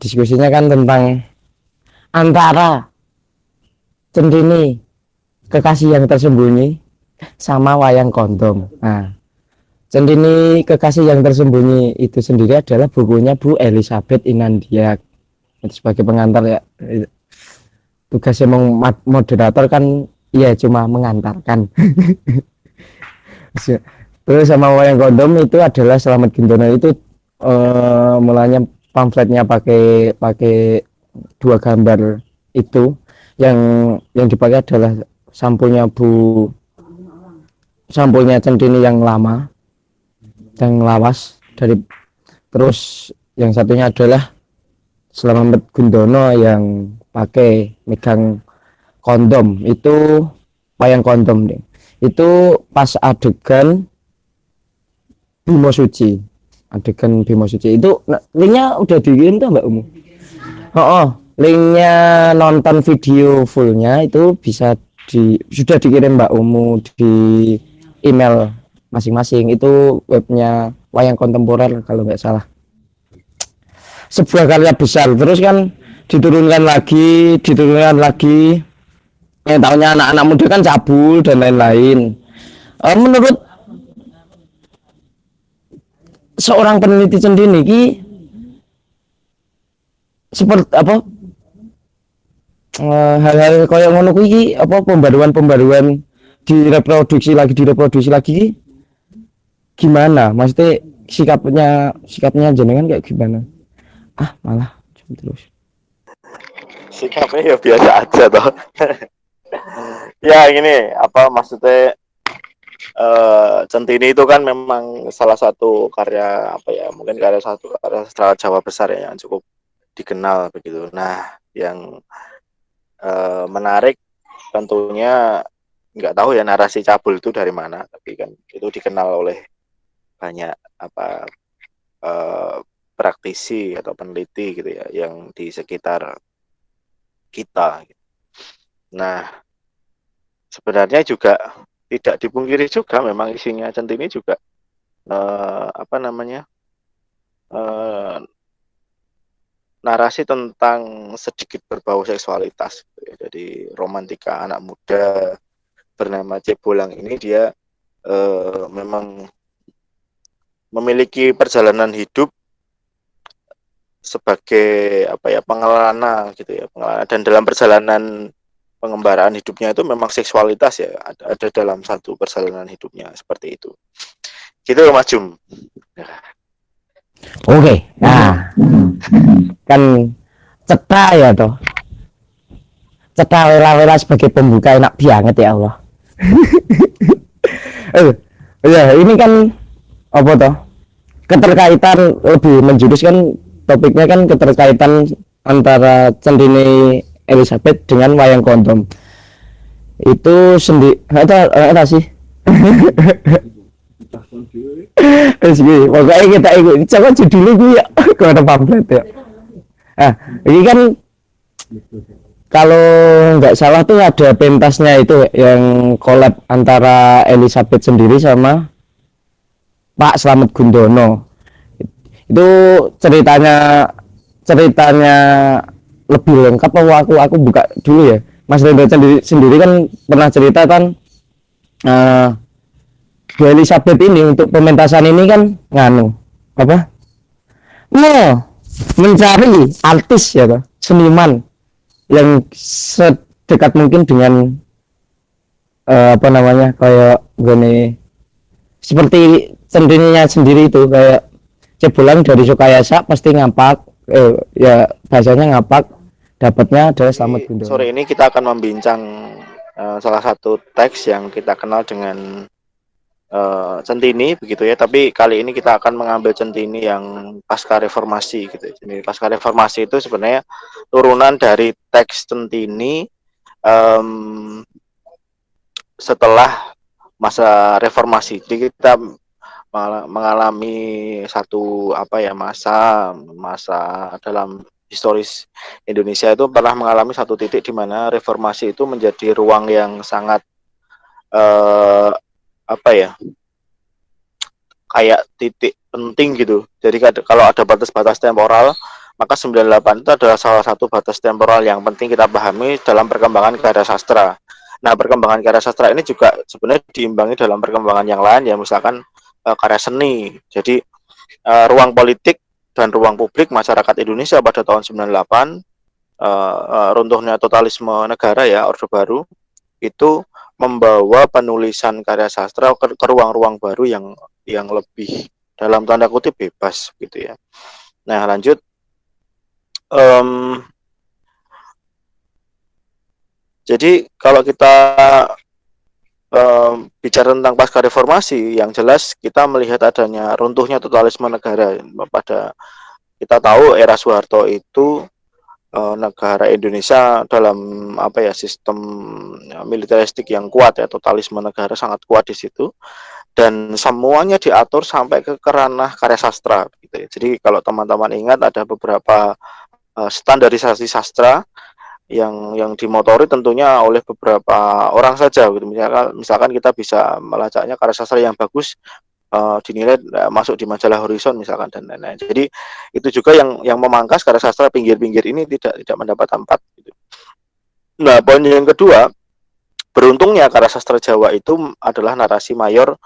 Diskusinya kan tentang antara Centini kekasih yang tersembunyi sama wayang kondom. Nah, Centini kekasih yang tersembunyi itu sendiri adalah bukunya Bu Elizabeth Inandia. Itu sebagai pengantar ya. Tugasnya moderator kan ya cuma mengantarkan. Terus sama wayang kondom itu adalah Slamet Gintono itu mulanya pamfletnya pakai pakai dua gambar itu yang dipakai adalah sampulnya sampulnya Centini yang lama dan lawas dari, terus yang satunya adalah Slamet Gundono yang pakai megang kondom itu wayang kondom deh. Itu pas Bimo Suci itu linknya udah dikirim tuh Mbak Umu. Oh, linknya nonton video fullnya itu bisa sudah dikirim Mbak Umu di email masing-masing. Itu webnya Wayang Kontemporer kalau nggak salah. Sebuah karya besar. Terus kan diturunkan lagi. Yang tahunya anak-anak muda kan cabul dan lain-lain. Menurut seorang peneliti sendiri ini seperti apa, hal-hal kayak ngono kuwi apa pembaruan direproduksi lagi gimana, maksudnya sikapnya jenengan kayak gimana? Malah terus sikapnya ya biasa aja toh. Ya gini, apa maksudnya, Centini itu kan memang salah satu karya apa ya, mungkin karya sastra Jawa besar ya yang cukup dikenal begitu. Nah, yang menarik tentunya nggak tahu ya narasi cabul itu dari mana, tapi kan itu dikenal oleh banyak apa praktisi atau peneliti gitu ya yang di sekitar kita. Nah, sebenarnya juga tidak dipungkiri juga memang isinya Centini juga apa namanya, narasi tentang sedikit berbau seksualitas gitu ya. Jadi romantika anak muda bernama Cebolang ini dia memang memiliki perjalanan hidup sebagai apa ya, pengelana gitu ya, pengelana, dan dalam perjalanan pengembaraan hidupnya itu memang seksualitas ya ada dalam satu perjalanan hidupnya seperti itu. Gitu Mas Jum. Oke. Nah, kan ceta ya toh, ceta wela-wela sebagai pembuka enak banget ya Allah. Ya ini kan apa toh, keterkaitan lebih menjurus kan, topiknya kan keterkaitan antara Centini Elizabeth dengan wayang kondom itu sendiri. Ada sih. Pokoknya kita ikut coba judulnya gue ya. Kalau ada pamflet ya. Ini kan kalau nggak salah tuh ada pentasnya itu yang collab antara Elizabeth sendiri sama Pak Slamet Gundono. Itu ceritanya lebih lengkap. Aku buka dulu ya. Mas Rendra sendiri kan pernah cerita kan, Bu Elizabeth ini untuk pementasan ini kan nganu apa, mencari artis ya toh, seniman yang sedekat mungkin dengan apa namanya, kayak gini, seperti sendirinya sendiri itu kayak Cebolang dari Sukayasa pasti ngapak, ya bahasanya ngapak, dapatnya adalah Slamet Gundono. Sore ini kita akan membincang salah satu teks yang kita kenal dengan Centini begitu ya, tapi kali ini kita akan mengambil Centini yang pasca reformasi gitu. Jadi pasca reformasi itu sebenarnya turunan dari teks Centini setelah masa reformasi. Jadi kita mengalami satu apa ya, masa dalam historis Indonesia itu pernah mengalami satu titik di mana reformasi itu menjadi ruang yang sangat apa ya, kayak titik penting gitu. Jadi kalau ada batas-batas temporal, Maka 98 itu adalah salah satu batas temporal yang penting kita pahami dalam perkembangan karya sastra. Nah, perkembangan karya sastra ini juga sebenarnya diimbangi dalam perkembangan yang lain ya, misalkan karya seni. Jadi ruang politik dan ruang publik masyarakat Indonesia pada tahun 98, runtuhnya totalisme negara ya, Orde Baru, itu membawa penulisan karya sastra ke ruang-ruang baru yang lebih dalam tanda kutip bebas gitu ya. Nah, lanjut. Jadi kalau kita bicara tentang pasca reformasi, yang jelas kita melihat adanya runtuhnya totalisme negara. Pada kita tahu era Soeharto itu negara Indonesia dalam apa ya, sistem militeristik yang kuat ya, totalisme negara sangat kuat di situ, dan semuanya diatur sampai ke ranah karya sastra gitu ya. Jadi kalau teman-teman ingat ada beberapa standarisasi sastra yang dimotori tentunya oleh beberapa orang saja gitu. Misalkan kita bisa melacaknya karya sastra yang bagus dinilai masuk di majalah Horizon misalkan dan lain-lain. Jadi itu juga yang memangkas karya sastra pinggir-pinggir ini tidak mendapat tempat gitu. Nah, poin yang kedua, beruntungnya karya sastra Jawa itu adalah narasi mayor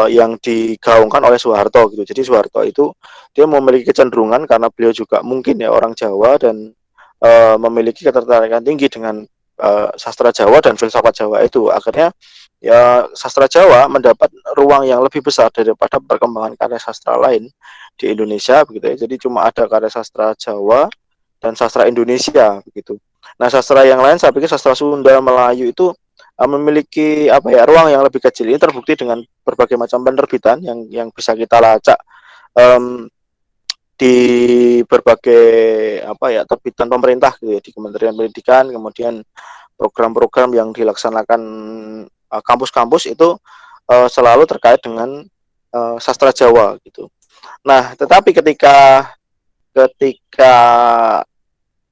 yang digaungkan oleh Soeharto gitu. Jadi Soeharto itu dia memiliki kecenderungan karena beliau juga mungkin ya orang Jawa dan memiliki ketertarikan tinggi dengan sastra Jawa dan filsafat Jawa itu. Akhirnya ya sastra Jawa mendapat ruang yang lebih besar daripada perkembangan karya sastra lain di Indonesia begitu ya. Jadi cuma ada karya sastra Jawa dan sastra Indonesia begitu. Nah, sastra yang lain saya pikir sastra Sunda, Melayu itu memiliki apa ya, ruang yang lebih kecil. Ini terbukti dengan berbagai macam penerbitan yang bisa kita lacak um, di berbagai apa ya, terbitan pemerintah gitu ya, di Kementerian Pendidikan, kemudian program-program yang dilaksanakan kampus-kampus itu selalu terkait dengan sastra Jawa gitu. Nah, tetapi ketika ketika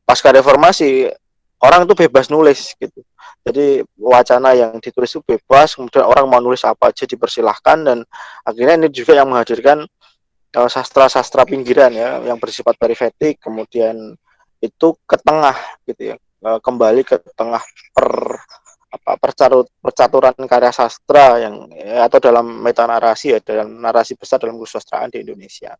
pasca reformasi orang itu bebas nulis gitu. Jadi wacana yang ditulis itu bebas, kemudian orang mau nulis apa aja dipersilahkan, dan akhirnya ini juga yang menghadirkan sastra-sastra pinggiran ya yang bersifat perifetik, kemudian itu ke tengah gitu ya, kembali ke tengah percaturan karya sastra yang atau dalam meta narasi ya, dalam narasi besar dalam kesusastraan di Indonesia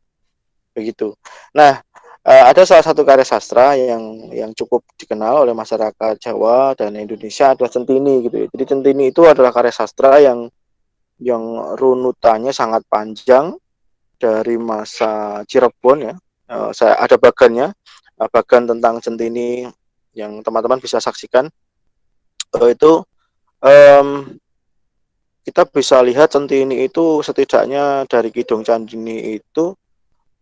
begitu. Nah, ada salah satu karya sastra yang cukup dikenal oleh masyarakat Jawa dan Indonesia adalah Centini gitu ya. Jadi Centini itu adalah karya sastra yang runutannya sangat panjang dari masa Cirebon ya. Saya ada bagannya, bagan tentang Centini yang teman-teman bisa saksikan. Itu kita bisa lihat Centini itu setidaknya dari Kidung Candini itu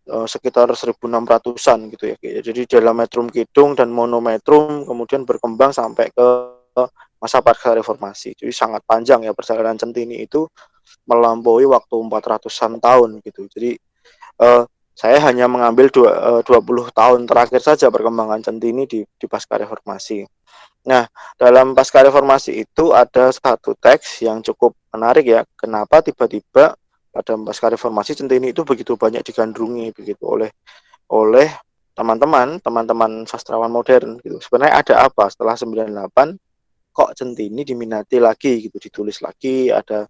sekitar 1600-an gitu ya. Jadi dalam metrum Kidung dan monometrum kemudian berkembang sampai ke masa pasca reformasi. Jadi sangat panjang ya perjalanan Centini itu, melampaui waktu 400-an tahun gitu. Jadi saya hanya mengambil 20 tahun terakhir saja perkembangan Centini di pasca reformasi. Nah, dalam pasca reformasi itu ada satu teks yang cukup menarik ya. Kenapa tiba-tiba pada pasca reformasi Centini itu begitu banyak digandrungi begitu oleh teman-teman sastrawan modern gitu. Sebenarnya ada apa setelah 98 kok Centini diminati lagi gitu, ditulis lagi, ada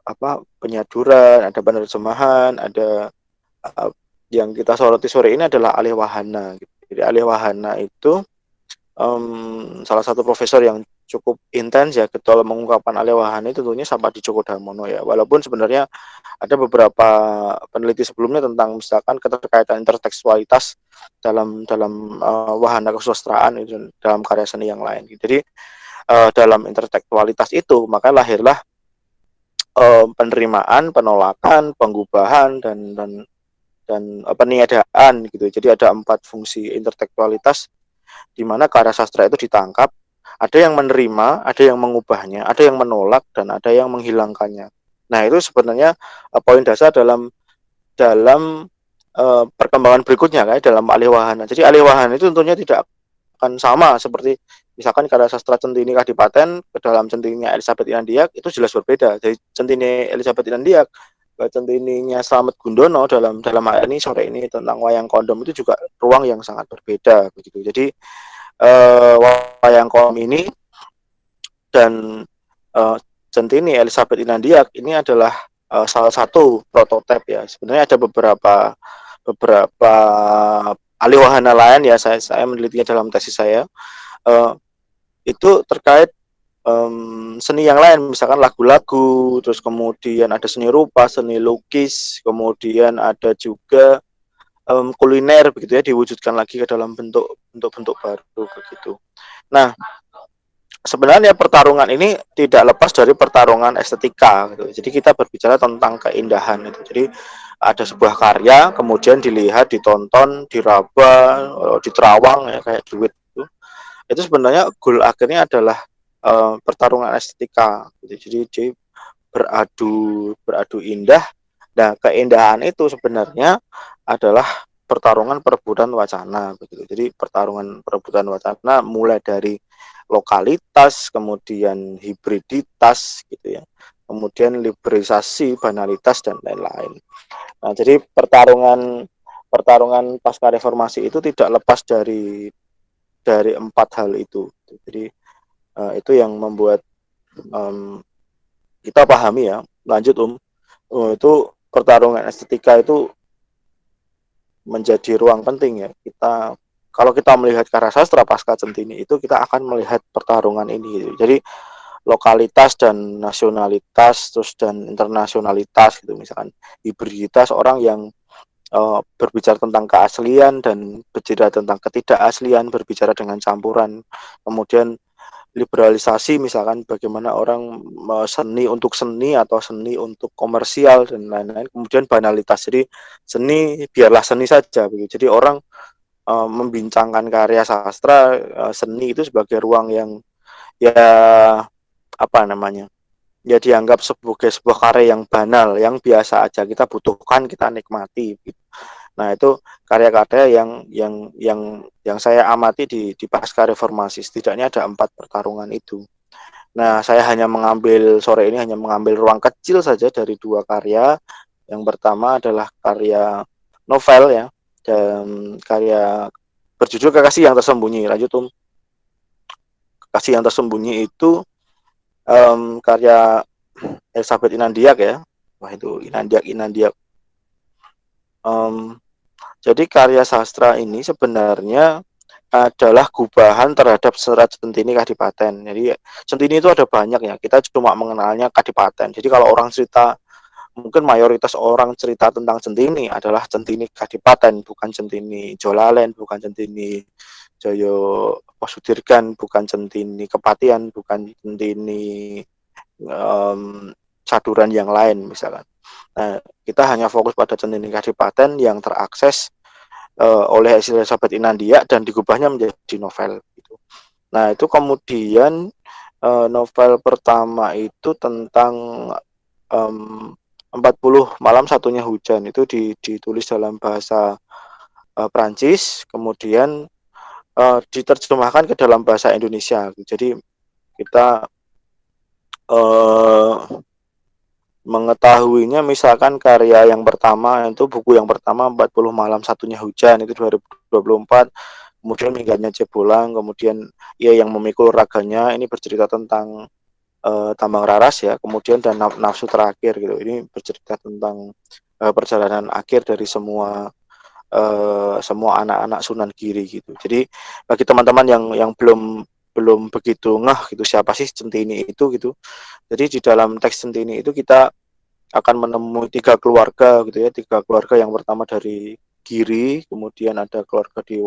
apa, penyaduran, ada penerjemahan, ada yang kita soroti sore ini adalah alih wahana gitu. Jadi alih wahana itu salah satu profesor yang cukup intens ya dalam mengungkapkan alih wahana itu tentunya Sampadi Djoko Damono ya. Walaupun sebenarnya ada beberapa peneliti sebelumnya tentang misalkan keterkaitan intertekstualitas dalam wahana kesusastraan itu dalam karya seni yang lain. Jadi dalam intertekstualitas itu maka lahirlah penerimaan, penolakan, penggubahan dan peniadaan gitu. Jadi ada 4 fungsi intertekstualitas di mana karya sastra itu ditangkap, ada yang menerima, ada yang mengubahnya, ada yang menolak, dan ada yang menghilangkannya. Nah, itu sebenarnya poin dasar dalam perkembangan berikutnya kayak dalam alih wahana. Jadi alih wahana itu tentunya tidak akan sama seperti misalkan karya sastra Centini Kadipaten ke dalam Centini Elizabeth Inandiak itu jelas berbeda. Jadi Centini Elizabeth Inandiak Centininya Slamet Gundono dalam hal ini sore ini tentang wayang kondom itu juga ruang yang sangat berbeda begitu. Jadi wayang kondom ini dan Centini Elizabeth Inandiak ini adalah salah satu prototipe ya. Sebenarnya ada beberapa alih wahana lain ya, saya menelitinya dalam tesis saya, itu terkait seni yang lain, misalkan lagu-lagu, terus kemudian ada seni rupa, seni lukis, kemudian ada juga kuliner begitu ya, diwujudkan lagi ke dalam bentuk baru begitu. Nah, sebenarnya pertarungan ini tidak lepas dari pertarungan estetika gitu. Jadi kita berbicara tentang keindahan itu. Jadi ada sebuah karya kemudian dilihat, ditonton, diraba, diterawang ya kayak duit itu. Itu sebenarnya goal akhirnya adalah pertarungan estetika gitu. Jadi beradu indah. Nah, keindahan itu sebenarnya adalah pertarungan perebutan wacana begitu. Jadi pertarungan perebutan wacana mulai dari lokalitas, kemudian hibriditas gitu ya. Kemudian liberalisasi, banalitas dan lain-lain. Nah, jadi pertarungan pasca reformasi itu tidak lepas dari empat hal itu. Jadi itu yang membuat kita pahami ya. Lanjut itu pertarungan estetika itu menjadi ruang penting ya. Kalau kita melihat karya sastra pasca Centini itu kita akan melihat pertarungan ini. Jadi lokalitas dan nasionalitas terus dan internasionalitas gitu, misalkan hibriditas, orang yang berbicara tentang keaslian dan berbicara tentang ketidakaslian, berbicara dengan campuran. Kemudian liberalisasi, misalkan bagaimana orang seni untuk seni atau seni untuk komersial dan lain-lain. Kemudian banalitas, jadi seni biarlah seni saja begitu. Jadi orang membincangkan karya sastra, seni itu sebagai ruang yang ya apa namanya, ya dianggap sebagai sebuah karya yang banal, yang biasa aja kita butuhkan, kita nikmati gitu. Nah, itu karya-karya yang saya amati di pasca reformasi. Setidaknya ada 4 pertarungan itu. Nah, saya sore ini hanya mengambil ruang kecil saja dari 2 karya. Yang pertama adalah karya novel ya, dan karya berjudul Kekasih yang Tersembunyi. Lanjut Kekasih yang Tersembunyi itu karya Elizabeth Inandiak ya. Wah, itu Inandiak. Jadi karya sastra ini sebenarnya adalah gubahan terhadap serat Centini Kadipaten. Jadi Centini itu ada banyak ya, kita cuma mengenalnya Kadipaten. Jadi kalau orang cerita, mungkin mayoritas orang cerita tentang Centini adalah Centini Kadipaten, bukan Centini Jolalen, bukan Centini Joyo Sudirgan, bukan Centini Kepatian, bukan Centini caduran yang lain misalkan. Nah, kita hanya fokus pada Centini Kadipaten yang terakses oleh Elizabeth Inandia dan digubahnya menjadi novel gitu. Nah, itu kemudian novel pertama itu tentang 40 malam satunya hujan, itu ditulis dalam bahasa Prancis, kemudian diterjemahkan ke dalam bahasa Indonesia. Jadi kita mengetahuinya, misalkan karya yang pertama itu buku yang pertama 40 malam satunya hujan itu 2024, kemudian Minggatnya Jebolang, kemudian Ia yang Memikul Raganya ini bercerita tentang Tambang Raras ya, kemudian dan Nafsu Terakhir gitu, ini bercerita tentang perjalanan akhir dari semua anak-anak Sunan Giri gitu. Jadi bagi teman-teman yang belum begitu ngeh gitu siapa sih Centini itu gitu. Jadi di dalam teks Centini itu kita akan menemui 3 keluarga gitu ya. 3 keluarga, yang pertama dari Giri, kemudian ada keluarga di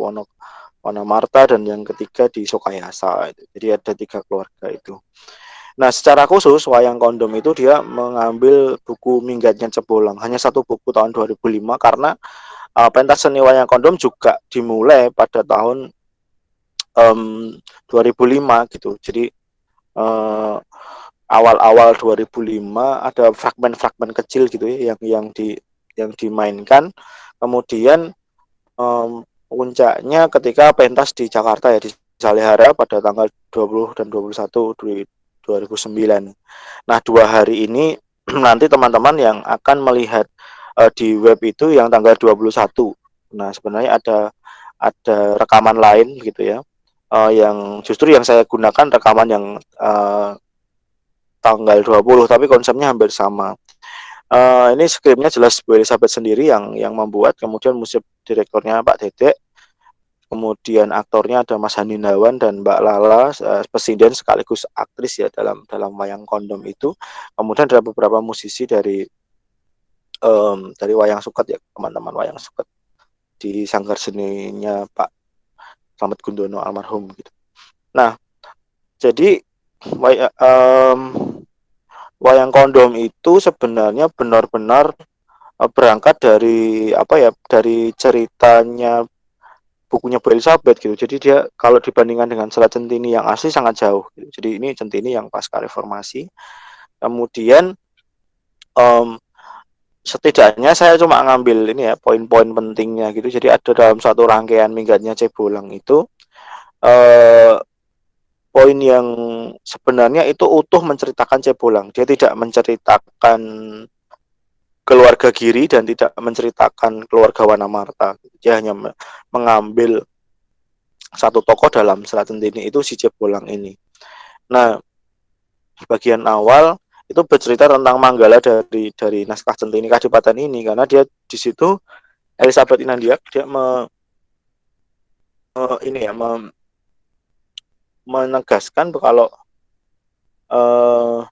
Wonomarta, dan yang ketiga di Sokayasa. Jadi ada 3 keluarga itu. Nah, secara khusus wayang kondom itu dia mengambil buku Minggatnya Jebolang, hanya 1 buku tahun 2005, karena pentas seni wayang kondom juga dimulai pada tahun 2005 gitu. Jadi awal-awal 2005 ada fragmen-fragmen kecil gitu ya yang dimainkan. Kemudian puncaknya ketika pentas di Jakarta ya, di Salihara pada tanggal 20 dan 21 2009. Nah, 2 hari ini nanti teman-teman yang akan melihat di web itu yang tanggal 21. Nah, sebenarnya ada rekaman lain gitu ya. Yang justru yang saya gunakan rekaman yang tanggal 20, tapi konsepnya hampir sama. Ini skripnya jelas Bu Elizabeth sendiri yang membuat, kemudian musik direktornya Pak Dedek, kemudian aktornya ada Mas Hanindawan dan Mbak Lala, presiden sekaligus aktris ya dalam wayang kondom itu. Kemudian ada beberapa musisi dari wayang suket ya, teman-teman wayang suket di sanggar seninya Pak Slamet Gundono almarhum gitu. Nah, jadi wayang kondom itu sebenarnya benar-benar berangkat dari apa ya, dari ceritanya bukunya Bu Elizabeth gitu. Jadi dia kalau dibandingkan dengan Selat Centini yang asli sangat jauh gitu. Jadi ini Centini yang pasca reformasi. Kemudian um, setidaknya saya cuma ngambil ini ya poin-poin pentingnya gitu. Jadi ada dalam satu rangkaian minggatnya Cebolang itu eh, poin yang sebenarnya itu utuh menceritakan Cebolang. Dia tidak menceritakan keluarga Giri dan tidak menceritakan keluarga Wana Marta. Dia hanya mengambil satu tokoh dalam Selat Centini itu si Cebolang ini. Nah, bagian awal itu bercerita tentang Manggala dari naskah Centini Kadipaten ini karena dia di situ Elizabeth Inandiak dia ini ya menegaskan kalau uh,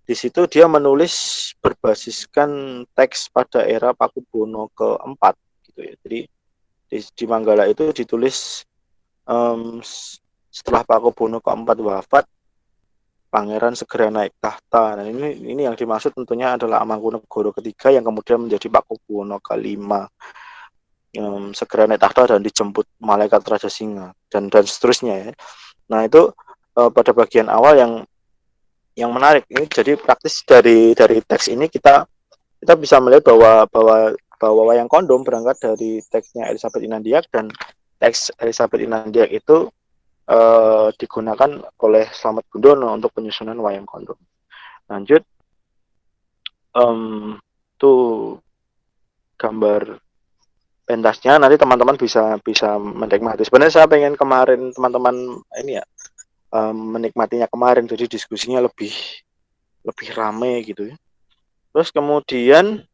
di situ dia menulis berbasiskan teks pada era Pakubuwono keempat gitu ya. Jadi di Manggala itu ditulis setelah Pakubuwono keempat wafat, Pangeran segera naik tahta. Nah, ini yang dimaksud tentunya adalah Amangkunegaara ketiga yang kemudian menjadi Pakubuwono kelima. Segera naik tahta dan dijemput malaikat Raja Singa dan seterusnya ya. Nah, itu pada bagian awal yang menarik ini, jadi praktis dari teks ini kita bisa melihat bahwa wayang kondom berangkat dari teksnya Elizabeth Inandiak, dan teks Elizabeth Inandiak itu digunakan oleh Slamet Gundono untuk penyusunan wayang kondom. Lanjut, tuh gambar pentasnya nanti teman-teman bisa menikmati. Sebenarnya saya pengen kemarin teman-teman ini ya menikmatinya kemarin, jadi diskusinya lebih ramai gitu ya. Terus kemudian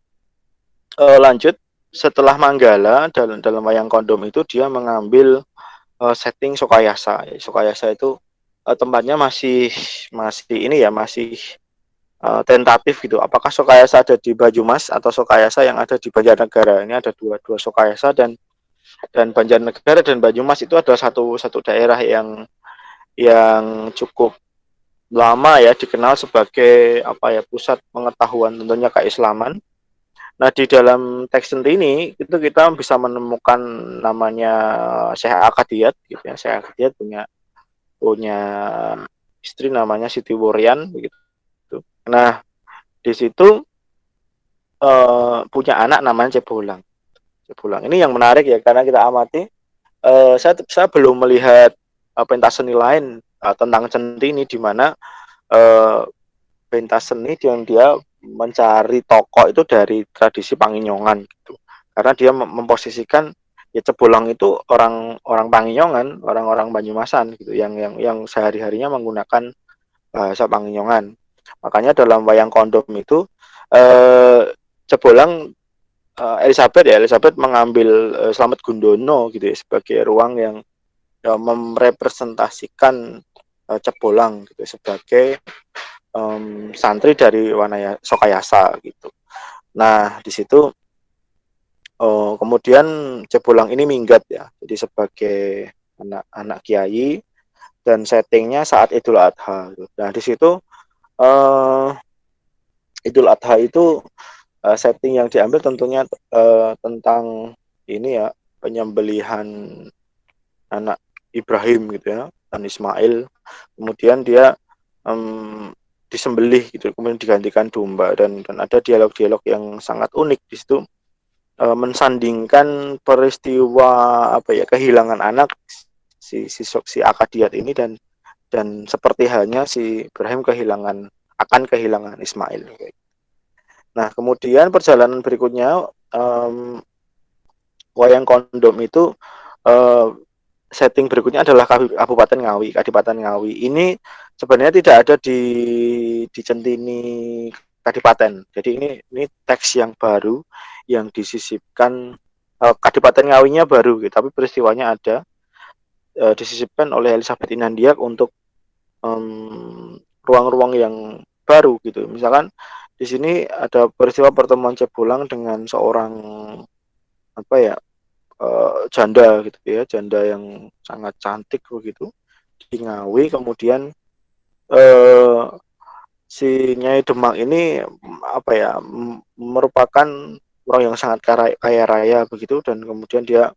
lanjut setelah Manggala dalam wayang kondom itu dia mengambil setting Sokayasa. Sokayasa itu tempatnya masih ini ya, masih tentatif gitu. Apakah Sokayasa ada di Banyumas atau Sokayasa yang ada di Banjarnegara? Ini ada dua Sokayasa, dan Banjarnegara dan Banyumas itu adalah satu daerah yang cukup lama ya dikenal sebagai apa ya, pusat pengetahuan tentunya keislaman. Nah, di dalam teks Centini itu kita bisa menemukan namanya Syekh Akadiyat gitu ya. Syekh Akadiyat punya istri namanya Siti Wurian begitu. Nah, di situ punya anak namanya Cebolang. Cebolang ini yang menarik ya, karena kita amati saya belum melihat pentas seni lain tentang Centini di mana pentas seni yang dia mencari tokoh itu dari tradisi Panginyongan gitu. Karena dia memposisikan ya Cebolang itu orang Panginyongan, orang-orang Banyumasan gitu yang sehari-harinya menggunakan bahasa Panginyongan. Makanya dalam wayang kondom itu Cebolang Elizabeth mengambil Slamet Gundono gitu ya, sebagai ruang yang merepresentasikan Cebolang gitu sebagai santri dari Wanaya Sokayasa gitu. Nah, di situ kemudian Cebolang ini minggat ya, jadi sebagai anak kiai, dan settingnya saat Idul Adha. Gitu. Nah, di situ Idul Adha itu setting yang diambil tentunya tentang ini ya, penyembelihan anak Ibrahim gitu ya, dan Ismail. Kemudian dia disembelih gitu, kemudian digantikan domba, dan ada dialog-dialog yang sangat unik di situ, mensandingkan peristiwa apa ya, kehilangan anak si Akadiyat ini dan seperti halnya si Ibrahim kehilangan akan kehilangan Ismail. Nah, kemudian perjalanan berikutnya wayang kondom itu setting berikutnya adalah Kabupaten Ngawi, Kadipaten Ngawi. Ini sebenarnya tidak ada di Centini Kadipaten. Jadi ini teks yang baru yang disisipkan Kadipaten Ngawinya baru, gitu, tapi peristiwanya ada disisipkan oleh Elizabeth Inandiak untuk ruang-ruang yang baru gitu. Misalkan di sini ada peristiwa pertemuan Cebulang dengan seorang apa ya janda gitu ya, janda yang sangat cantik begitu di Ngawi. Kemudian eh, si Nyai Demak ini apa ya merupakan orang yang sangat kaya raya begitu, dan kemudian dia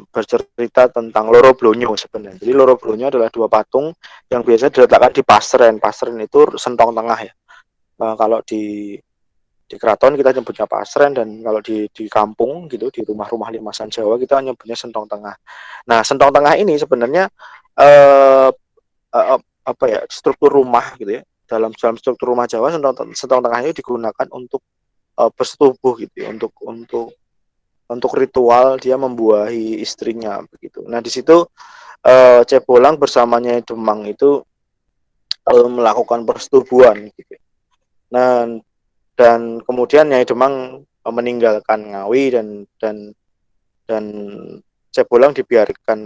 bercerita tentang Loro Blonyo sebenarnya. Jadi Loro Blonyo adalah dua patung yang biasa diletakkan di pasren. Pasren itu sentong tengah ya. Kalau di keraton kita nyebutnya pasren, dan kalau di kampung gitu, di rumah-rumah limasan Jawa kita nyebutnya sentong tengah. Nah, sentong tengah ini sebenarnya eh, apa ya struktur rumah gitu ya. Dalam struktur rumah Jawa, sentong tengah ini digunakan untuk bersetubuh gitu ya, untuk ritual dia membuahi istrinya begitu. Nah, di situ Cebolang bersamanya Demang itu melakukan persetubuhan gitu. Nah, dan kemudian Nyai Demang meninggalkan Ngawi, dan Cebolang dibiarkan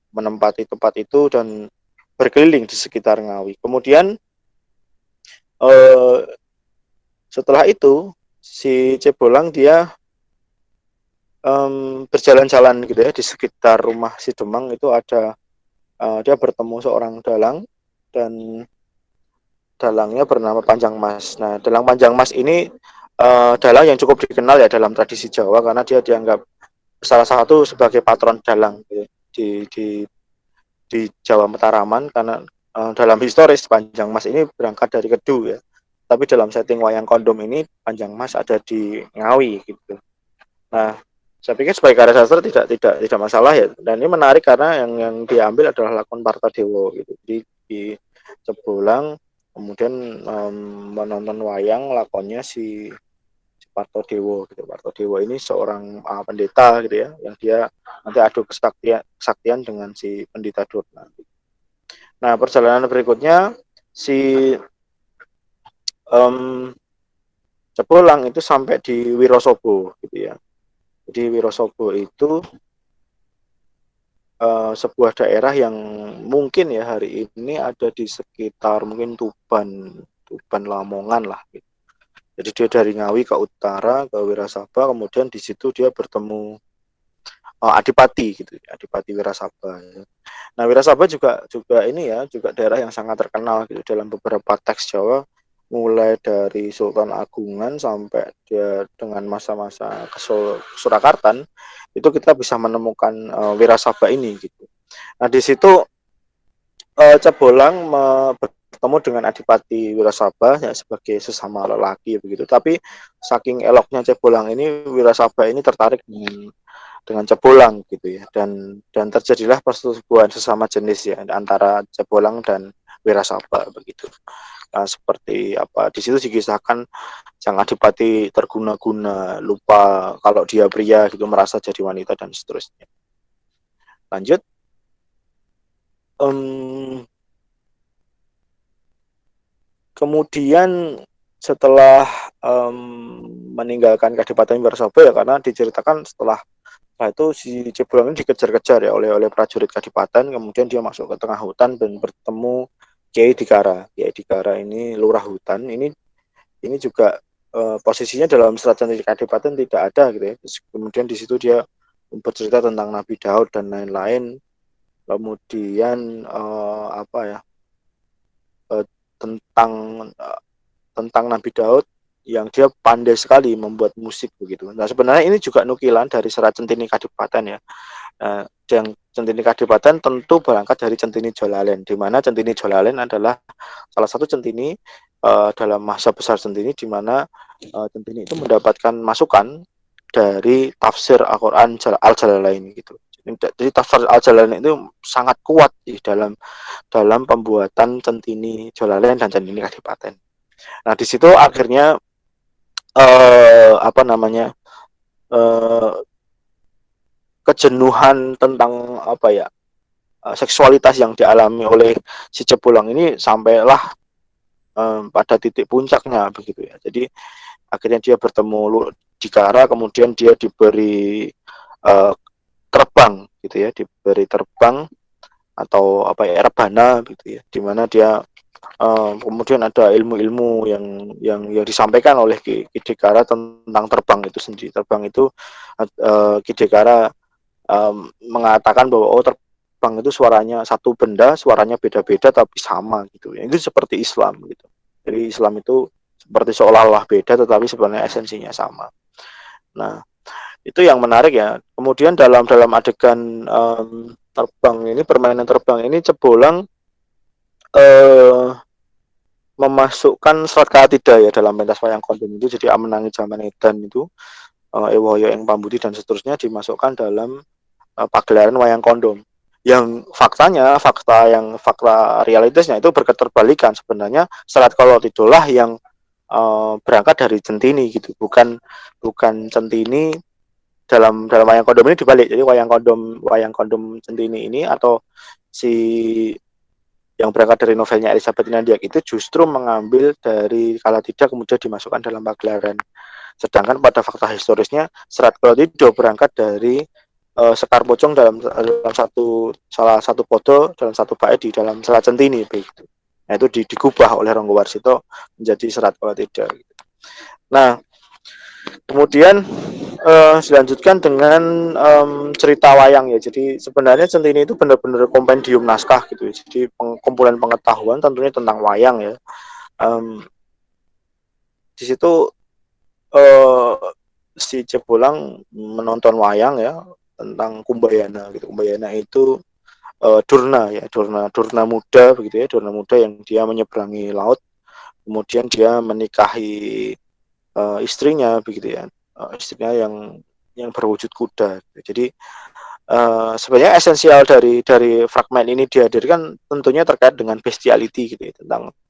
menempati tempat itu dan berkeliling di sekitar Ngawi. Kemudian setelah itu si Cebolang dia berjalan-jalan gitu ya di sekitar rumah si Demang. Itu ada dia bertemu seorang dalang, dan dalangnya bernama Panjang Mas. Nah, dalang Panjang Mas ini dalang yang cukup dikenal ya dalam tradisi Jawa, karena dia dianggap salah satu sebagai patron dalang gitu, di Jawa Mataraman. Karena dalam historis Panjang Mas ini berangkat dari Kedu ya, tapi dalam setting wayang kondom ini Panjang Mas ada di Ngawi gitu. Nah, saya pikir sebagai karya sastra tidak masalah ya. Dan ini menarik karena yang diambil adalah lakon Partadewa gitu. Jadi di Cebulang kemudian menonton wayang lakonnya si Partodewo gitu. Partodewo ini seorang pendeta gitu ya, yang dia nanti adu kesaktian dengan si pendeta Durna. Nah, perjalanan berikutnya si Cebulang itu sampai di Wirosobo gitu ya. Jadi Wirosobo itu sebuah daerah yang mungkin ya hari ini ada di sekitar mungkin Tuban Lamongan lah gitu. Jadi dia dari Ngawi ke utara ke Wirasaba, kemudian di situ dia bertemu Adipati gitu, Adipati Wirasaba. Nah, Wirasaba juga ini ya, juga daerah yang sangat terkenal gitu dalam beberapa teks Jawa, mulai dari Sultan Agungan sampai dia dengan masa-masa Surakarta, itu kita bisa menemukan Wirasaba ini gitu. Nah, di situ Cebolang bertemu dengan Adipati Wirasaba ya, sebagai sesama lelaki begitu. Tapi saking eloknya Cebolang ini, Wirasaba ini tertarik dengan Cebolang gitu ya, dan terjadilah persetubuhan sesama jenis ya antara Cebolang dan Wirasaba begitu. Nah, seperti apa di situ dikisahkan sang Adipati terguna-guna, lupa kalau dia pria gitu, merasa jadi wanita dan seterusnya. Lanjut. Kemudian setelah meninggalkan Kadipaten Wirasaba ya, karena diceritakan setelah itu si Cebolang ini dikejar-kejar ya oleh prajurit Kadipaten. Kemudian dia masuk ke tengah hutan dan bertemu Kiai Dikara. Kiai Dikara ini lurah hutan. Ini juga posisinya dalam Serat Centini Kadipaten tidak ada gitu ya. Kemudian di situ dia bercerita tentang Nabi Daud dan lain-lain. Kemudian apa ya tentang tentang Nabi Daud yang dia pandai sekali membuat musik begitu. Nah, sebenarnya ini juga nukilan dari Serat Centini Kadipaten ya. Yang Centini Kadipaten tentu berangkat dari Centini Jolalen, di mana Centini Jolalen adalah salah satu centini dalam masa besar Centini, di mana Centini itu mendapatkan masukan dari tafsir Al-Quran Al-Jalalain gitu. Jadi Tafsir Al-Jalalain itu sangat kuat sih dalam pembuatan Centini Jolalain dan Centini Kadipaten. Nah di situ akhirnya apa namanya eh, kejenuhan tentang apa ya seksualitas yang dialami oleh si Cepulang ini sampailah pada titik puncaknya begitu ya. Jadi akhirnya dia bertemu Dikara, kemudian dia diberi uh, terbang gitu ya, diberi terbang atau apa ya, rebana gitu ya, di mana dia kemudian ada ilmu-ilmu yang disampaikan oleh Ki Dikara tentang terbang itu sendiri. Terbang itu Ki Dikara mengatakan bahwa terbang itu suaranya satu benda, suaranya beda-beda tapi sama gitu ya. Itu seperti Islam gitu. Jadi Islam itu seperti seolah-olah beda tetapi sebenarnya esensinya sama. Nah, itu yang menarik ya. Kemudian dalam adegan terbang ini, permainan terbang ini, Cebolang memasukkan serat Kalatida ya dalam pentas wayang kondom itu. Jadi Amenangi Zaman Edan itu, Ewoyo Ing Pambudi dan seterusnya dimasukkan dalam pagelaran wayang kondom. Yang faktanya, fakta realitasnya itu berketerbalikan. Sebenarnya Serat Kalatidolah yang berangkat dari Centini gitu, bukan Centini dalam wayang kondom ini dibalik. Jadi wayang kondom Centini ini atau si yang berangkat dari novelnya Elizabeth Inandiak itu justru mengambil dari Kalatida kemudian dimasukkan dalam pagelaran. Sedangkan pada fakta historisnya Serat Kalatido berangkat dari Sekar Pocong dalam salah satu podo dalam satu bait di dalam Serat Centini begitu. Nah itu digubah oleh Ronggo Warsito menjadi Serat Kalatido. Nah kemudian dilanjutkan dengan cerita wayang ya. Jadi sebenarnya Centini itu benar-benar kompendium naskah gitu ya. Jadi kumpulan pengetahuan tentunya tentang wayang ya. Di situ si Cebolang menonton wayang ya tentang Kumbayana gitu. Kumbayana itu Durna ya, Durna muda begitu ya, Durna muda yang dia menyeberangi laut, kemudian dia menikahi istrinya begitu ya, istrinya yang berwujud kuda. Jadi sebenarnya esensial dari fragmen ini dihadirkan tentunya terkait dengan bestiality gitu ya,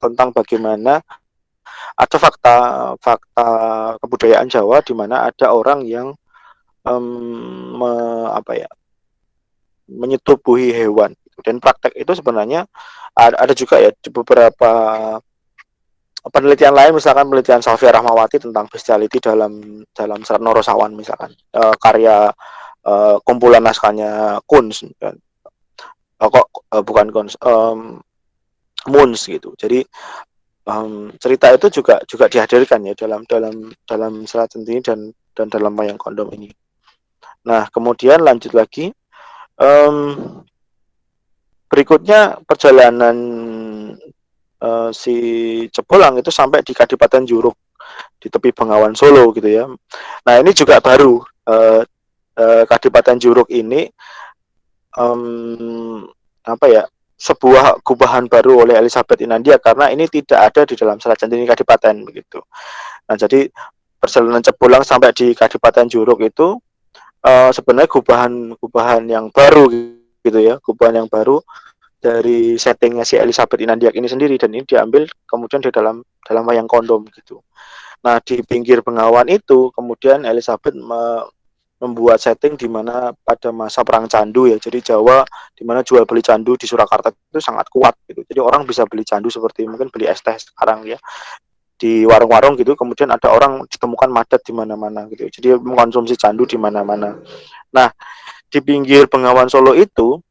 tentang bagaimana ada fakta kebudayaan Jawa di mana ada orang yang apa ya, menyetubuhi hewan dan praktek itu sebenarnya ada juga ya di beberapa penelitian lain, misalkan penelitian Salvia Rahmawati tentang bestiality dalam Serat Norosawan misalkan, karya kumpulan naskahnya Kunz kan. Bukan Kunz, Munz gitu. Jadi cerita itu juga dihadirkan ya dalam Serat Centini dan dalam wayang kondom ini. Nah kemudian lanjut lagi, berikutnya perjalanan si Cebolang itu sampai di Kadipaten Juruk di tepi Bengawan Solo gitu ya. Nah ini juga baru, Kadipaten Juruk ini apa ya, sebuah gubahan baru oleh Elizabeth Inandia karena ini tidak ada di dalam Serat Centini Kadipaten begitu. Nah jadi perjalanan Cebolang sampai di Kadipaten Juruk itu sebenarnya gubahan yang baru gitu ya, gubahan yang baru dari settingnya si Elizabeth Inandiak ini sendiri, dan ini diambil kemudian di dalam wayang kondom gitu. Nah di pinggir Bengawan itu kemudian Elizabeth membuat setting di mana pada masa perang candu ya, jadi Jawa di mana jual beli candu di Surakarta itu sangat kuat gitu. Jadi orang bisa beli candu seperti mungkin beli es teh sekarang ya di warung-warung gitu, kemudian ada orang ditemukan madat di mana-mana gitu. Jadi mengkonsumsi candu di mana-mana. Nah di pinggir Bengawan Solo itu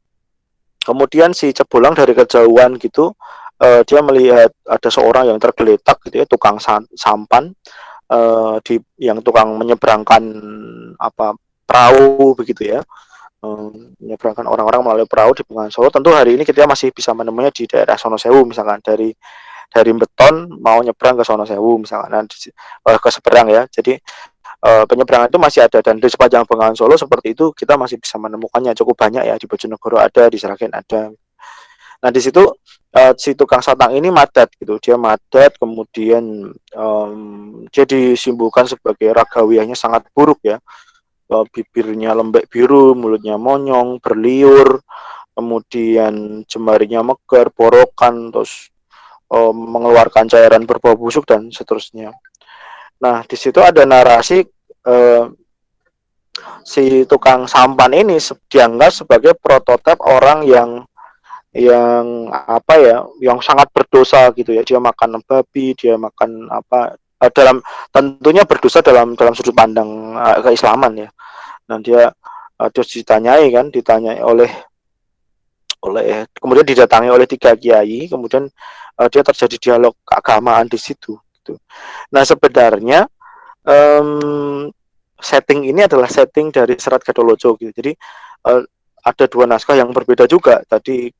kemudian si Cebolang dari kejauhan gitu, dia melihat ada seorang yang tergeletak gitu ya, tukang sampan, yang tukang menyeberangkan apa perahu begitu ya, menyeberangkan orang-orang melalui perahu di Bengawan Solo. Tentu hari ini kita masih bisa menemunya di daerah Sonosewu misalkan, dari Beton mau nyebrang ke Sonosewu misalkan, ke seberang ya. Jadi penyeberangan itu masih ada, dan di sepanjang Bengawan Solo seperti itu kita masih bisa menemukannya cukup banyak ya, di Bojonegoro ada, di Sragen ada. Nah di situ si tukang satang ini madat gitu, dia madat, kemudian dia disimbolkan sebagai ragawiahnya sangat buruk ya, bibirnya lembek biru, mulutnya monyong, berliur, kemudian jemarinya megar, borokan, terus mengeluarkan cairan berbau busuk dan seterusnya. Nah, di situ ada narasi si tukang sampan ini dianggap sebagai prototipe orang yang apa ya, yang sangat berdosa gitu ya. Dia makan babi, dia makan apa, dalam tentunya berdosa dalam dalam sudut pandang keislaman ya. Dan dia terus ditanyai oleh kemudian didatangi oleh 3 kiai, kemudian dia terjadi dialog keagamaan di situ gitu. Nah, sebenarnya setting ini adalah setting dari Serat Gatholoco gitu. Jadi ada 2 naskah yang berbeda juga. Tadi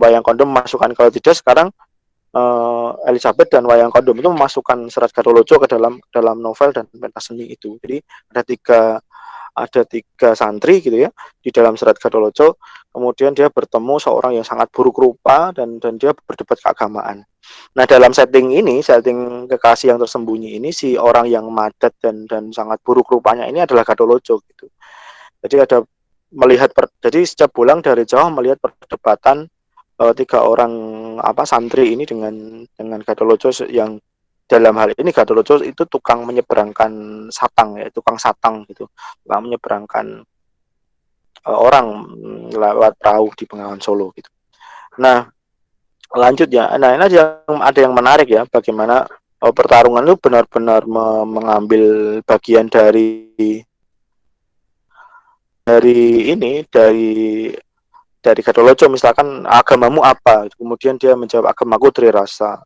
Wayang Kondom memasukkan, kalau tidak sekarang Elizabeth dan Wayang Kondom itu memasukkan Serat Gatholoco ke dalam novel dan pentas seni itu. Jadi ada tiga santri gitu ya di dalam Serat Gatholoco, kemudian dia bertemu seorang yang sangat buruk rupa dan dia berdebat keagamaan. Nah, dalam setting ini, setting kekasih yang tersembunyi ini, si orang yang madat dan sangat buruk rupanya ini adalah Gatholoco gitu. Jadi jadi setiap bulan dari jauh melihat perdebatan 3 orang santri ini dengan Gatholoco, yang dalam hal ini Gatholoco itu tukang menyeberangkan satang ya, tukang satang gitu, tukang menyeberangkan orang lewat perahu di Bengawan Solo gitu. Nah, lanjut ya. Nah, ini ada yang menarik ya, bagaimana pertarungan itu benar-benar mengambil bagian dari Gatholoco. Misalkan, agamamu apa? Kemudian dia menjawab, agamaku Trirasa.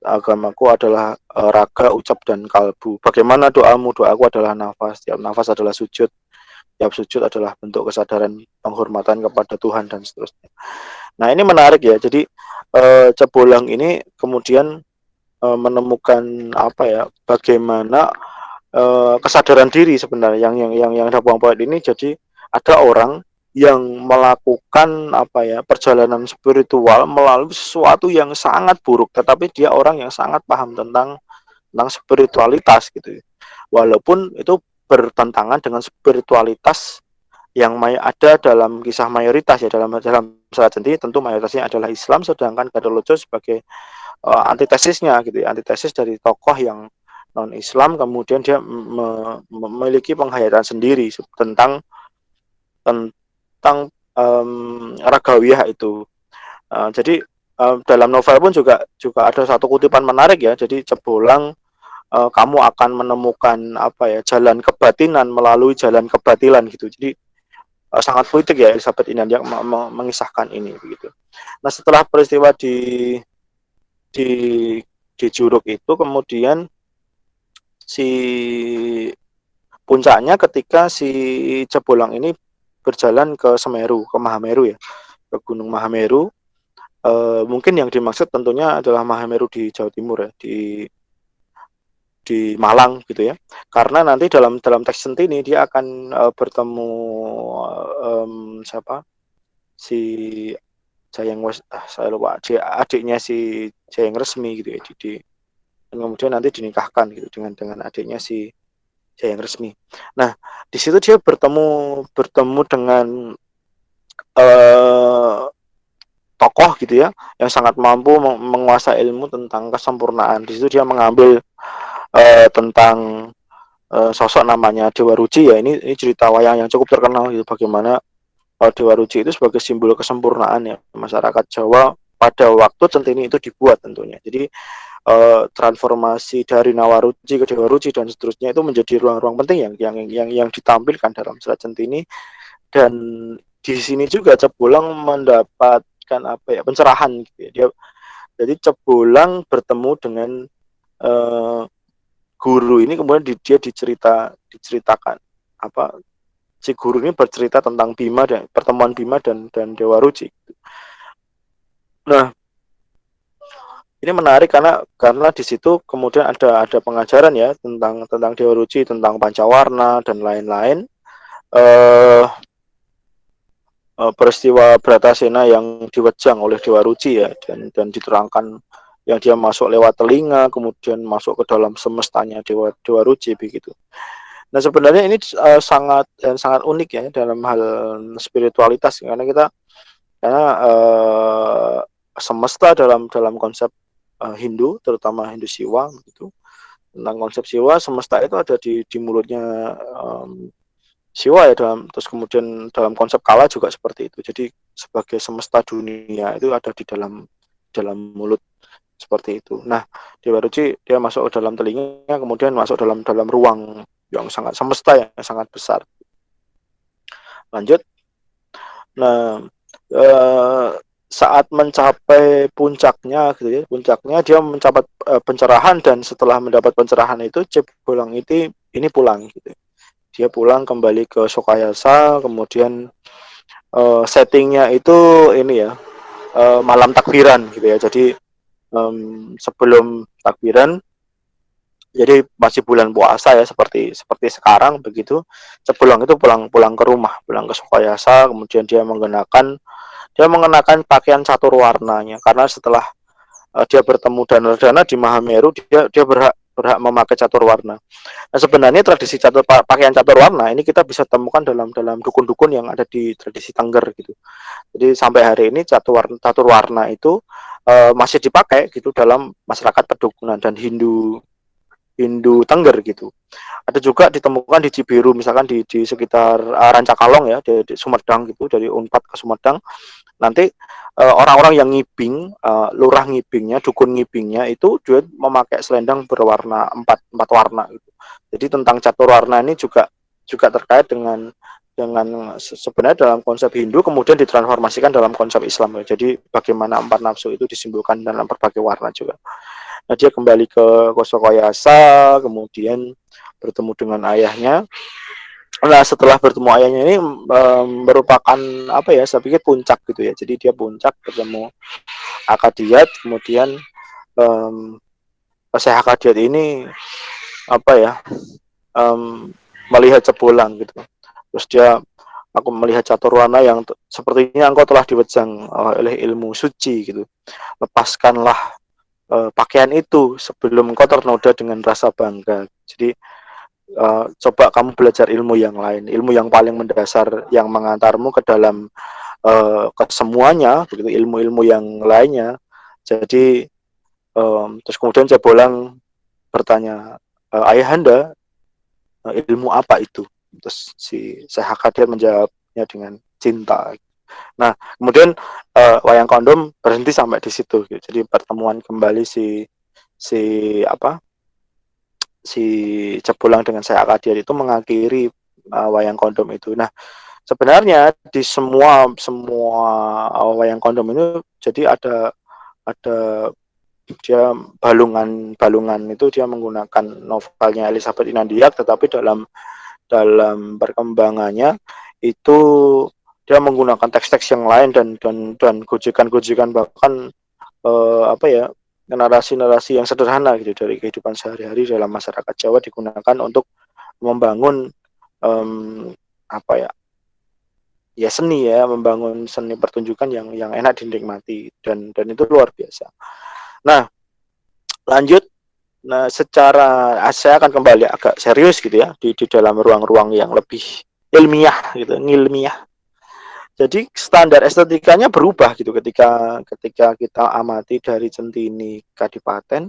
Agamaku adalah raga, ucap, dan kalbu. Bagaimana doamu? Doaku adalah nafas. Tiap nafas adalah sujud. Tiap sujud adalah bentuk kesadaran penghormatan kepada Tuhan dan seterusnya. Nah, ini menarik ya. Jadi Cebulang ini kemudian menemukan bagaimana kesadaran diri sebenarnya yang Dabuang Poet ini. Jadi ada orang yang melakukan perjalanan spiritual melalui sesuatu yang sangat buruk, tetapi dia orang yang sangat paham tentang spiritualitas gitu. Walaupun itu bertentangan dengan spiritualitas yang ada dalam kisah mayoritas ya, dalam Serat Senti tentu mayoritasnya adalah Islam, sedangkan Gatholoco sebagai antitesisnya gitu ya, antitesis dari tokoh yang non Islam, kemudian dia memiliki penghayatan sendiri tentang ragawiyah itu. Jadi dalam novel pun juga ada satu kutipan menarik ya. Jadi Cebulang, kamu akan menemukan jalan kebatinan melalui jalan kebatilan gitu. Jadi sangat politik ya Elizabeth ini yang mengisahkan ini begitu. Nah, setelah peristiwa di di Juruk itu, kemudian si puncaknya ketika si Cebulang ini berjalan ke Semeru, ke Mahameru ya, ke Gunung Mahameru. Mungkin yang dimaksud tentunya adalah Mahameru di Jawa Timur ya, di Malang gitu ya. Karena nanti dalam teks Sentini dia akan bertemu si Jayeng saya lupa, adiknya si Jayeng Resmi gitu ya, dan kemudian nanti dinikahkan gitu dengan adiknya si Jayeng Resmi. Nah, di situ dia bertemu dengan tokoh gitu ya, yang sangat mampu menguasai ilmu tentang kesempurnaan. Di situ dia mengambil tentang sosok namanya Dewa Ruci ya. Ini cerita wayang yang cukup terkenal gitu, bagaimana Dewa Ruci itu sebagai simbol kesempurnaan ya masyarakat Jawa pada waktu Centini itu dibuat tentunya. Jadi transformasi dari Nawaruci ke Dewa Ruci dan seterusnya itu menjadi ruang-ruang penting yang ditampilkan dalam Serat Centini. Dan di sini juga Cebulang mendapatkan pencerahan gitu ya. Jadi Cebulang bertemu dengan guru ini, kemudian dia diceritakan si guru ini bercerita tentang Bima dan pertemuan Bima dan Dewa Ruci. Nah, ini menarik karena di situ kemudian ada pengajaran ya tentang Dewa Ruci, tentang Pancawarna dan lain-lain. Peristiwa Bratasena yang diwejang oleh Dewa Ruci ya, dan diterangkan yang dia masuk lewat telinga, kemudian masuk ke dalam semestanya Dewa Ruci begitu. Nah sebenarnya ini sangat sangat unik ya dalam hal spiritualitas karena semesta dalam dalam konsep Hindu, terutama Hindu Siwa gitu. Tentang konsep Siwa, semesta itu ada di mulutnya Siwa ya, terus kemudian dalam konsep Kala juga seperti itu. Jadi sebagai semesta dunia itu ada di dalam mulut seperti itu. Nah, Dewa Ruci dia masuk ke dalam telinga, kemudian masuk dalam dalam ruang yang sangat semesta yang sangat besar. Lanjut. Nah, saat mencapai puncaknya gitu ya, puncaknya dia mencapai pencerahan, dan setelah mendapat pencerahan itu Cebulang ini pulang gitu. Dia pulang kembali ke Sokayasa, kemudian settingnya itu ini ya, malam takbiran gitu ya. Jadi sebelum takbiran, jadi masih bulan puasa ya, seperti seperti sekarang begitu. Cebulang itu pulang ke rumah, pulang ke Sukayasa, kemudian dia mengenakan pakaian catur warnanya, karena setelah dia bertemu Danardana di Mahameru, dia berhak memakai catur warna. Nah, sebenarnya tradisi pakaian catur warna ini kita bisa temukan dalam dalam dukun-dukun yang ada di tradisi Tengger gitu. Jadi sampai hari ini catur warna itu masih dipakai gitu dalam masyarakat pedukunan dan Hindu Hindu Tengger gitu. Ada juga ditemukan di Cibiru, misalkan di sekitar Rancakalong ya, di Sumedang gitu, dari Unpad ke Sumedang. Nanti orang-orang yang ngibing, lurah ngibingnya, dukun ngibingnya itu dia memakai selendang berwarna empat warna gitu. Jadi tentang catur warna ini juga juga terkait dengan sebenarnya dalam konsep Hindu kemudian ditransformasikan dalam konsep Islam ya. Jadi bagaimana empat nafsu itu disimbolkan dalam berbagai warna juga. Nah, dia kembali ke Kosokoyasa, kemudian bertemu dengan ayahnya. Nah, setelah bertemu ayahnya ini merupakan apa ya? Saya pikir puncak gitu ya. Jadi dia puncak bertemu Akadiat, kemudian um, Syekh Akadiat ini apa ya? Melihat Cebulang gitu. Terus aku melihat caturwana yang sepertinya engkau telah diwejang oleh ilmu suci gitu. Lepaskanlah pakaian itu sebelum engkau ternoda dengan rasa bangga. Jadi coba kamu belajar ilmu yang lain, ilmu yang paling mendasar yang mengantarmu ke dalam ke semuanya, begitu, ilmu-ilmu yang lainnya. Jadi terus kemudian Jabolang bertanya, ayahanda, ilmu apa itu? Terus si Syekh Hakadir menjawabnya dengan cinta. Nah, kemudian wayang kondom berhenti sampai di situ. Gitu. Jadi pertemuan kembali si apa si Cebulang dengan Syekh Hakadir itu mengakhiri wayang kondom itu. Nah, sebenarnya di semua wayang kondom ini jadi ada dia balungan itu dia menggunakan novelnya Elizabeth Inandiak, tetapi dalam dalam perkembangannya itu dia menggunakan teks-teks yang lain dan gojekan-gojekan, bahkan apa ya, narasi-narasi yang sederhana gitu dari kehidupan sehari-hari dalam masyarakat Jawa digunakan untuk membangun apa ya, ya seni ya, membangun seni pertunjukan yang enak dinikmati, dan itu luar biasa. Nah, lanjut. Nah, secara saya akan kembali agak serius gitu ya di dalam ruang-ruang yang lebih ilmiah gitu, ngilmiah. Jadi standar estetikanya berubah gitu ketika ketika kita amati dari Centini Kadipaten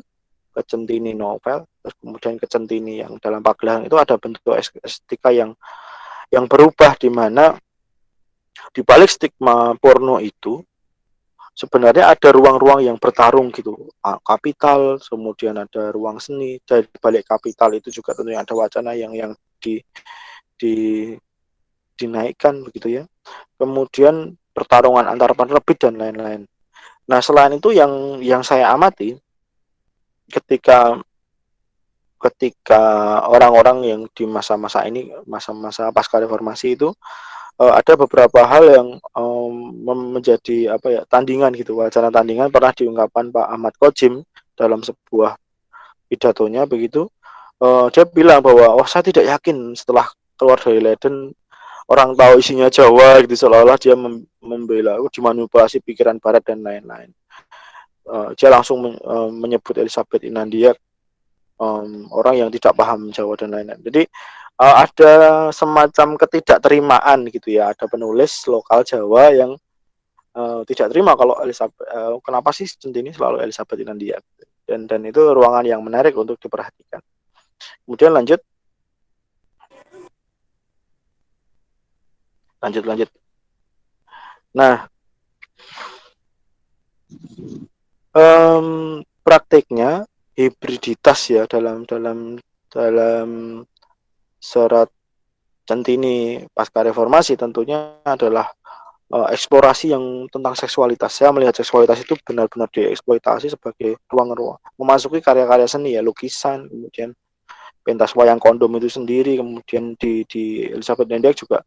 ke Centini novel, terus kemudian ke Centini yang dalam pagelaran, itu ada bentuk estetika yang berubah, di mana di balik stigma porno itu sebenarnya ada ruang-ruang yang bertarung gitu, kapital, kemudian ada ruang seni, dari balik kapital itu juga tentunya ada wacana yang di, di dinaikkan begitu ya, kemudian pertarungan antara penerbit dan lain-lain. Nah, selain itu yang saya amati ketika ketika orang-orang yang di masa-masa ini, masa-masa pasca reformasi itu, ada beberapa hal yang menjadi apa ya, tandingan gitu, wacana tandingan pernah diungkapkan Pak Ahmad Kojim dalam sebuah pidatonya begitu. Dia bilang bahwa saya tidak yakin setelah keluar dari Leiden orang tahu isinya Jawa gitu, seolah-olah dia membela dimanipulasi pikiran Barat dan lain-lain. Dia langsung menyebut Elizabeth Inandia orang yang tidak paham Jawa dan lain-lain. Jadi ada semacam ketidakterimaan gitu ya. Ada penulis lokal Jawa yang tidak terima kalau Elizabeth, kenapa sih Centini selalu Elizabeth Inandia, dan itu ruangan yang menarik untuk diperhatikan. Kemudian lanjut. Nah, praktiknya hibriditas ya dalam dalam dalam serat Centini pasca reformasi tentunya adalah eksplorasi yang tentang seksualitas. Saya melihat seksualitas itu benar-benar dieksploitasi sebagai ruang-ruang memasuki karya-karya seni ya, lukisan, kemudian pentas wayang kondom itu sendiri, kemudian di Elizabeth Nendiak juga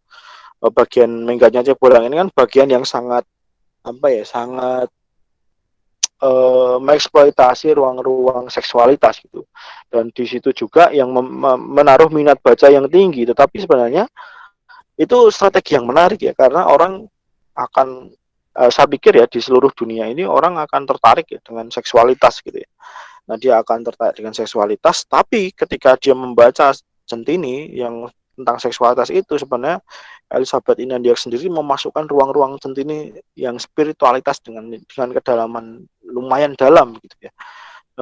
bagian Mengganya Cebulang ini kan bagian yang sangat apa ya, sangat mengeksploitasi ruang-ruang seksualitas gitu, dan di situ juga yang menaruh minat baca yang tinggi. Tetapi sebenarnya itu strategi yang menarik ya, karena orang akan saya pikir ya di seluruh dunia ini orang akan tertarik ya dengan seksualitas gitu ya. Nah, dia akan tertarik dengan seksualitas, tapi ketika dia membaca Centini yang tentang seksualitas itu, sebenarnya Elizabeth Inandiak sendiri memasukkan ruang-ruang Centini yang spiritualitas dengan kedalaman lumayan dalam gitu ya.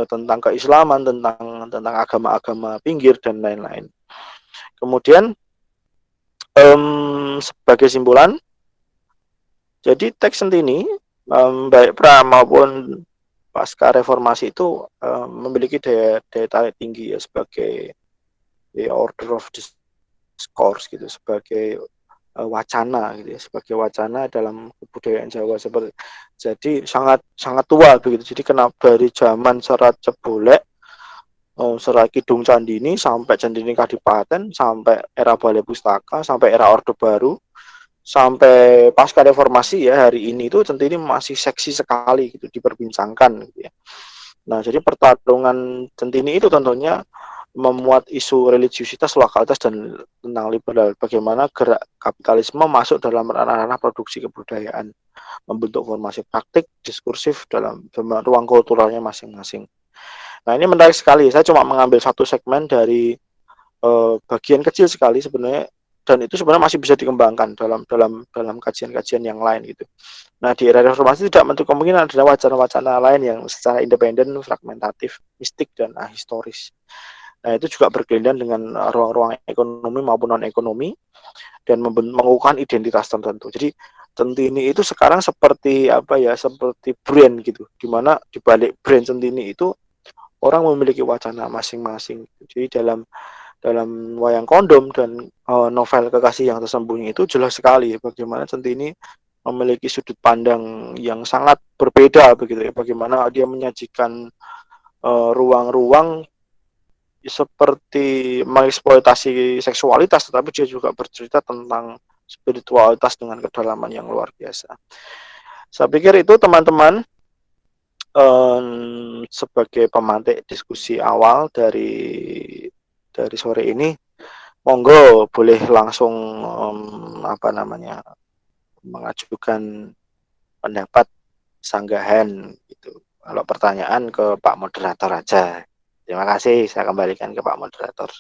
Tentang keislaman, tentang agama-agama pinggir dan lain-lain. Kemudian sebagai simpulan, jadi teks Centini baik pra maupun pasca reformasi itu memiliki daya tarik tinggi ya, sebagai order of discourse gitu, sebagai wacana gitu ya, sebagai wacana dalam kebudayaan Jawa. Seperti jadi sangat sangat tua begitu. Jadi kenapa dari zaman Serat Cebolek, Serat Kidung Candini, sampai Candini Kadipaten, sampai era Balai Pustaka, sampai era Orde Baru, sampai pasca reformasi ya, hari ini itu Centini masih seksi sekali gitu diperbincangkan gitu ya. Nah, jadi pertarungan Centini itu tentunya memuat isu religiusitas, lokalitas, dan tentang liberal. Bagaimana gerak kapitalisme masuk dalam ranah-ranah produksi kebudayaan, membentuk formasi praktik, diskursif dalam ruang kulturalnya masing-masing. Nah, ini menarik sekali. Saya cuma mengambil satu segmen dari bagian kecil sekali sebenarnya, dan itu sebenarnya masih bisa dikembangkan dalam kajian-kajian yang lain gitu. Nah, di era reformasi tidak menutup kemungkinan ada wacana-wacana lain yang secara independen, fragmentatif, mistik, dan ahistoris. Nah, itu juga berkelindan dengan ruang-ruang ekonomi maupun non-ekonomi, dan mengukuhkan identitas tertentu. Jadi Centini itu sekarang seperti apa ya, seperti brand gitu, dimana dibalik brand Centini itu orang memiliki wacana masing-masing. Jadi dalam wayang kondom dan novel Kekasih yang Tersembunyi itu jelas sekali bagaimana Centini memiliki sudut pandang yang sangat berbeda begitu ya, bagaimana dia menyajikan ruang-ruang seperti mengeksploitasi seksualitas, tetapi dia juga bercerita tentang spiritualitas dengan kedalaman yang luar biasa. Saya pikir itu teman-teman, sebagai pemantik diskusi awal dari sore ini. Monggo boleh langsung apa namanya, mengajukan pendapat, sanggahan gitu. Kalau pertanyaan ke Pak Moderator aja. Terima kasih, saya kembalikan ke Pak Moderator.